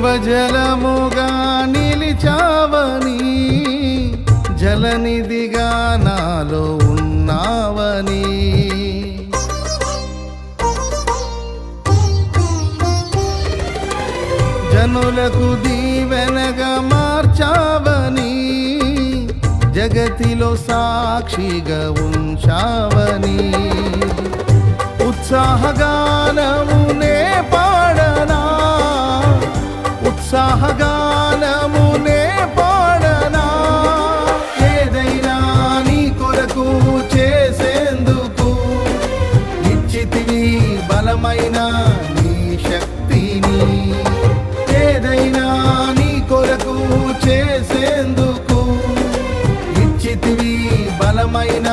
జీవజలముగా నిలిచావని, జలనిధిగా నాలో ఉన్నావని, జనులకు దీవెనగా మార్చావని, జగతిలో సాక్షిగా ఉంచావని, ఉత్సాహగానమునే పాడనా, ఉత్సాహగానమునే పాడనా, ఏదైనా నీ కొరకు చేసేందుకు ఇచ్చితివి బలమైన నీ శక్తిని, ఏదైనా నీ కొరకు చేసేందుకు ఇచ్చితివి బలమైన